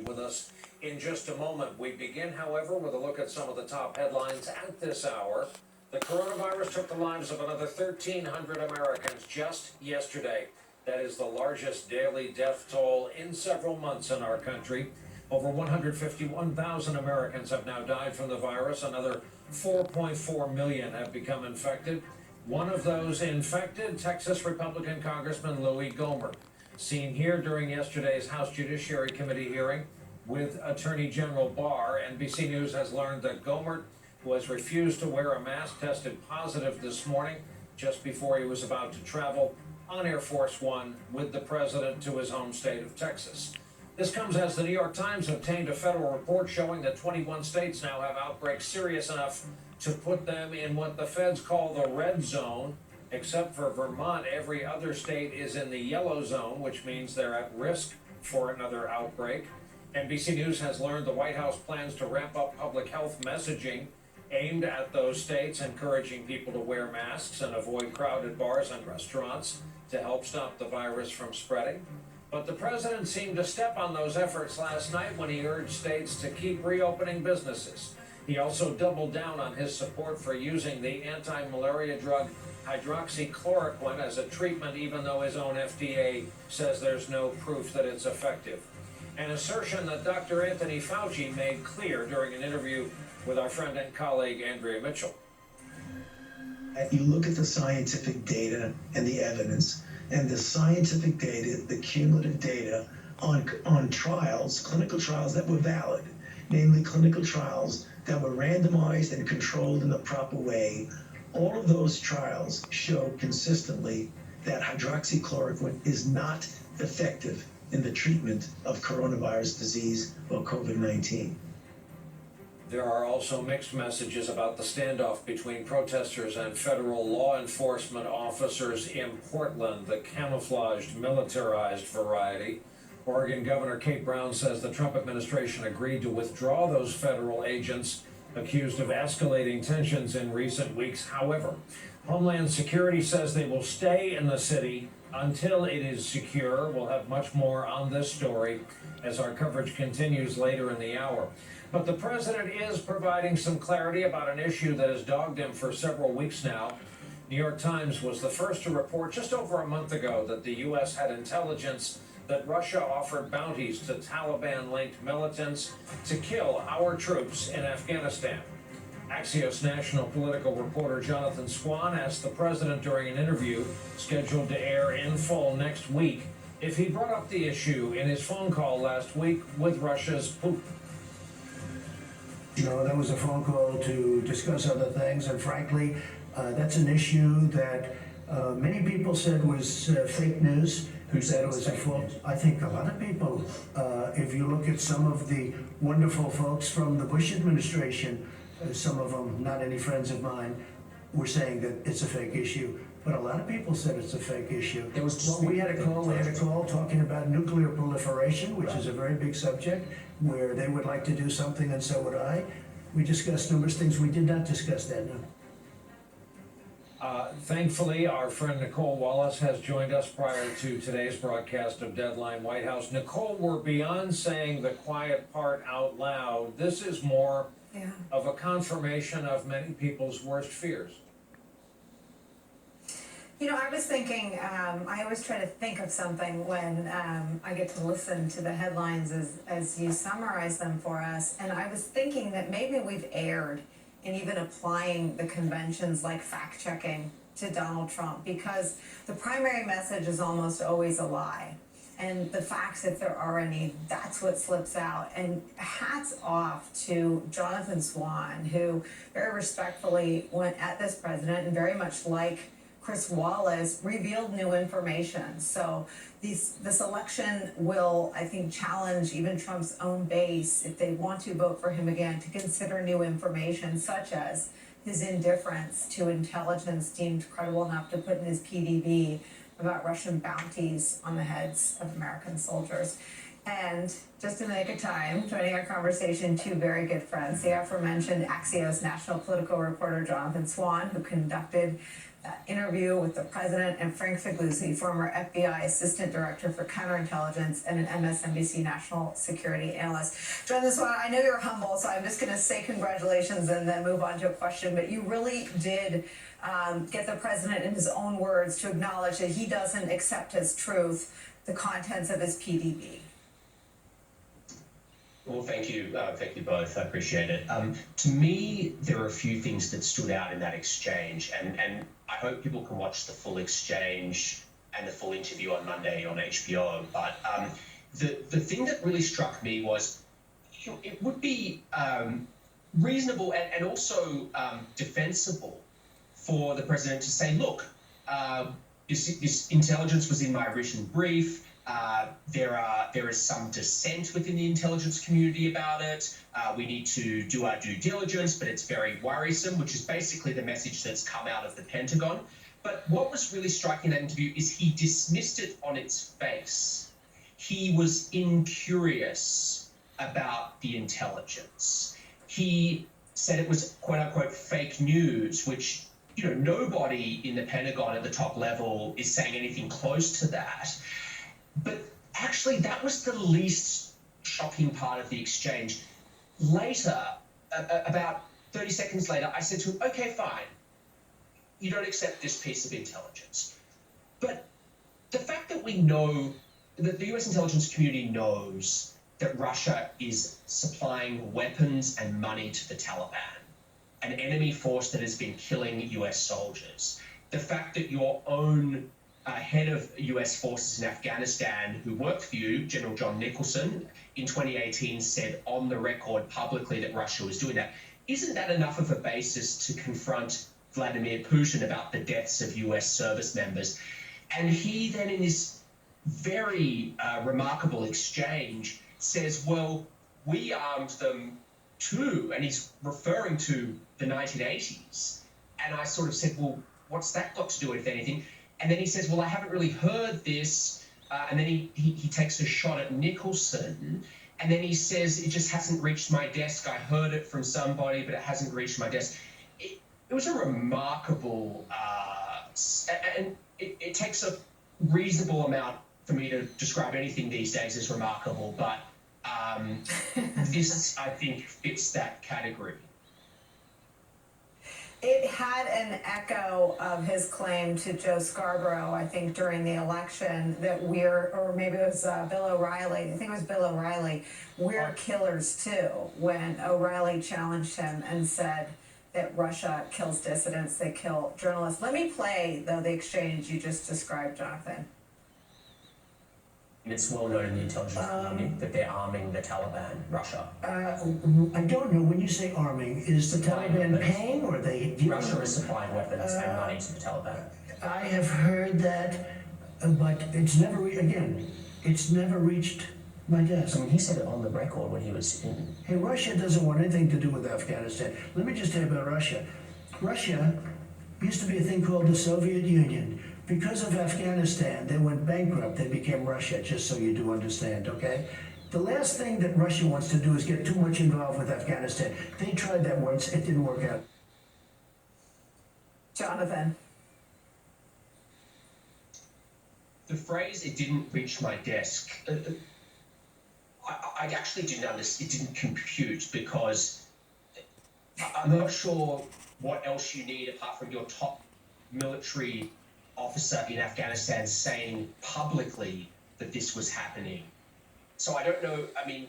with us in just a moment. We begin, however, with a look at some of the top headlines at this hour. The coronavirus took the lives of another 1,300 Americans just yesterday. That is the largest daily death toll in several months in our country. Over 151,000 Americans have now died from the virus. Another 4.4 million have become infected. One of those infected, Texas Republican Congressman Louis Gohmert, seen here during yesterday's House Judiciary Committee hearing with Attorney General Barr. NBC News has learned that Gohmert, who has refused to wear a mask, tested positive this morning just before he was about to travel on Air Force One with the president to his home state of Texas. This comes as the New York Times obtained a federal report showing that 21 states now have outbreaks serious enough to put them in what the feds call the red zone. Except for Vermont, every other state is in the yellow zone, which means they're at risk for another outbreak. NBC News has learned the White House plans to ramp up public health messaging aimed at those states, encouraging people to wear masks and avoid crowded bars and restaurants to help stop the virus from spreading. But the president seemed to step on those efforts last night when he urged states to keep reopening businesses. He also doubled down on his support for using the anti-malaria drug hydroxychloroquine as a treatment, even though his own FDA says there's no proof that it's effective. An assertion that Dr. Anthony Fauci made clear during an interview with our friend and colleague Andrea Mitchell. If you look at the scientific data and the evidence, and the scientific data, the cumulative data on trials, clinical trials that were valid, namely clinical trials that were randomized and controlled in the proper way, all of those trials show consistently that hydroxychloroquine is not effective in the treatment of coronavirus disease or COVID-19. There are also mixed messages about the standoff between protesters and federal law enforcement officers in Portland, the camouflaged, militarized variety. Oregon Governor Kate Brown says the Trump administration agreed to withdraw those federal agents accused of escalating tensions in recent weeks. However, Homeland Security says they will stay in the city until it is secure. We'll have much more on this story as our coverage continues later in the hour. But the president is providing some clarity about an issue that has dogged him for several weeks now. New York Times was the first to report just over a month ago that the U.S. had intelligence that Russia offered bounties to Taliban-linked militants to kill our troops in Afghanistan. Axios national political reporter Jonathan Swan asked the president during an interview scheduled to air in full next week if he brought up the issue in his phone call last week with Russia's Putin. You know, that was a phone call to discuss other things, and frankly, that's an issue that many people said was fake news. Who said it was a false? I think a lot of people, if you look at some of the wonderful folks from the Bush administration, some of them, not any friends of mine, were saying that it's a fake issue. But a lot of people said it's a fake issue. We had a call talking about nuclear proliferation, which is a very big subject, where they would like to do something and so would I. We discussed numerous things. We did not discuss that, no. Thankfully, our friend Nicole Wallace has joined us prior to today's broadcast of Deadline White House. Nicole, we're beyond saying the quiet part out loud. This is more of a confirmation of many people's worst fears. You know, I was thinking, I always try to think of something when I get to listen to the headlines as you summarize them for us. And I was thinking that maybe we've erred in even applying the conventions like fact-checking to Donald Trump, because the primary message is almost always a lie. And the facts, if there are any, that's what slips out. And hats off to Jonathan Swan, who very respectfully went at this president and very much like Chris Wallace revealed new information. So this election will, I think, challenge even Trump's own base, if they want to vote for him again, to consider new information, such as his indifference to intelligence deemed credible enough to put in his PDB about Russian bounties on the heads of American soldiers. And just in the nick of time, joining our conversation, two very good friends, the aforementioned Axios national political reporter Jonathan Swan, who conducted interview with the president and Frank Figliuzzi, former FBI Assistant Director for Counterintelligence and an MSNBC National Security Analyst. John, this one, I know you're humble, so I'm just going to say congratulations and then move on to a question, but you really did get the president in his own words to acknowledge that he doesn't accept as truth the contents of his PDB. Well, thank you both. I appreciate it. To me, there are a few things that stood out in that exchange, and I hope people can watch the full exchange and the full interview on Monday on HBO. But the thing that really struck me was it would be reasonable and also defensible for the president to say, look, this intelligence was in my written brief. There is some dissent within the intelligence community about it. We need to do our due diligence, but it's very worrisome, which is basically the message that's come out of the Pentagon. But what was really striking in that interview is he dismissed it on its face. He was incurious about the intelligence. He said it was quote unquote fake news, which, you know, nobody in the Pentagon at the top level is saying anything close to that. But actually, that was the least shocking part of the exchange. Later, about 30 seconds later, I said to him, okay, fine. You don't accept this piece of intelligence. But the fact that we know, that the US intelligence community knows that Russia is supplying weapons and money to the Taliban, an enemy force that has been killing US soldiers. The fact that your own head of US forces in Afghanistan who worked for you, General John Nicholson, in 2018 said on the record publicly that Russia was doing that. Isn't that enough of a basis to confront Vladimir Putin about the deaths of US service members? And he then, in this very remarkable exchange, says, well, we armed them too. And he's referring to the 1980s. And I sort of said, well, what's that got to do with anything? And then he says, well, I haven't really heard this. And then he takes a shot at Nicholson. And then he says, it just hasn't reached my desk. I heard it from somebody, but it hasn't reached my desk. It was a remarkable, and it takes a reasonable amount for me to describe anything these days as remarkable. But this, I think, fits that category. It had an echo of his claim to Joe Scarborough, I think, during the election that or maybe it was Bill O'Reilly, I think it was Bill O'Reilly, we're killers too, when O'Reilly challenged him and said that Russia kills dissidents, they kill journalists. Let me play, though, the exchange you just described, Jonathan. It's well known in the intelligence community that they're arming the Taliban, Russia. I don't know, when you say arming, is the Taliban paying or they... Russia is supplying weapons and money to the Taliban. I have heard that, but it's never, it's never reached my desk. I mean, he said it on the record when he was in... Hey, Russia doesn't want anything to do with Afghanistan. Let me just tell you about Russia. Russia used to be a thing called the Soviet Union. Because of Afghanistan, they went bankrupt. They became Russia, just so you do understand, okay? The last thing that Russia wants to do is get too much involved with Afghanistan. They tried that once. It didn't work out. Jonathan. The phrase, it didn't reach my desk, I actually didn't understand. It didn't compute, because I'm not sure what else you need apart from your top military officer in Afghanistan saying publicly that this was happening. So I don't know, I mean,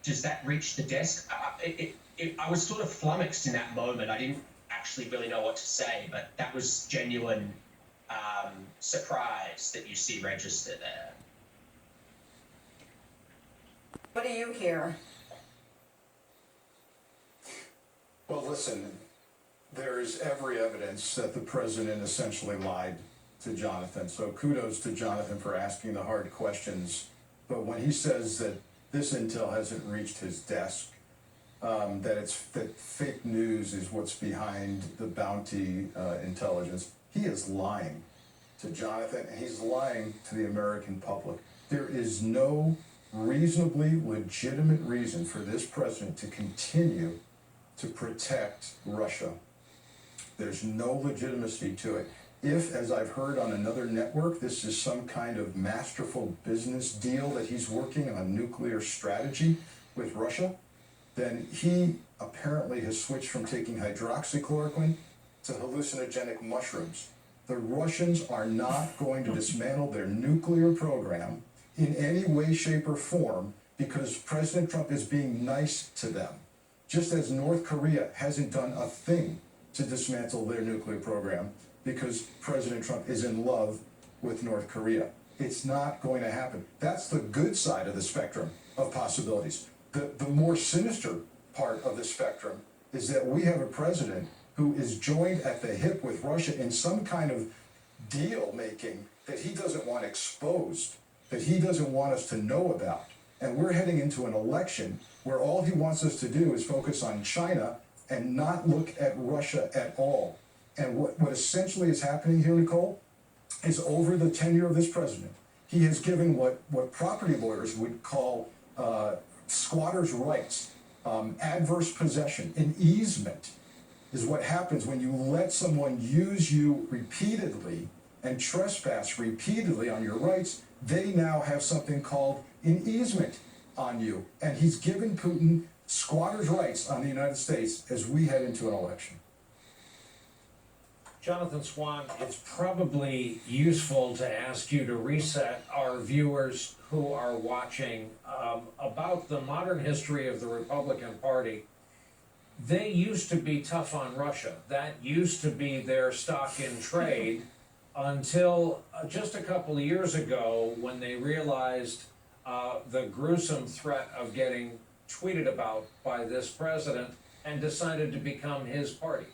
does that reach the desk? I was sort of flummoxed in that moment. I didn't actually really know what to say, but that was genuine surprise that you see register there. What do you hear? Well, listen, there's every evidence that the president essentially lied to Jonathan. So kudos to Jonathan for asking the hard questions. But when he says that this intel hasn't reached his desk, that fake news is what's behind the bounty intelligence, he is lying to Jonathan, and he's lying to the American public. There is no reasonably legitimate reason for this president to continue to protect Russia. There's no legitimacy to it. If, as I've heard on another network, this is some kind of masterful business deal that he's working on nuclear strategy with Russia, then he apparently has switched from taking hydroxychloroquine to hallucinogenic mushrooms. The Russians are not going to dismantle their nuclear program in any way, shape, or form because President Trump is being nice to them. Just as North Korea hasn't done a thing to dismantle their nuclear program because President Trump is in love with North Korea. It's not going to happen. That's the good side of the spectrum of possibilities. The more sinister part of the spectrum is that we have a president who is joined at the hip with Russia in some kind of deal making that he doesn't want exposed, that he doesn't want us to know about. And we're heading into an election where all he wants us to do is focus on China and not look at Russia at all. And what essentially is happening here, Nicole, is over the tenure of this president, he has given what property lawyers would call squatters' rights, adverse possession, an easement is what happens when you let someone use you repeatedly and trespass repeatedly on your rights. They now have something called an easement on you. And he's given Putin squatters' rights on the United States as we head into an election. Jonathan Swan, it's probably useful to ask you to reset our viewers who are watching about the modern history of the Republican Party. They used to be tough on Russia. That used to be their stock in trade until just a couple of years ago when they realized the gruesome threat of getting tweeted about by this president and decided to become his party.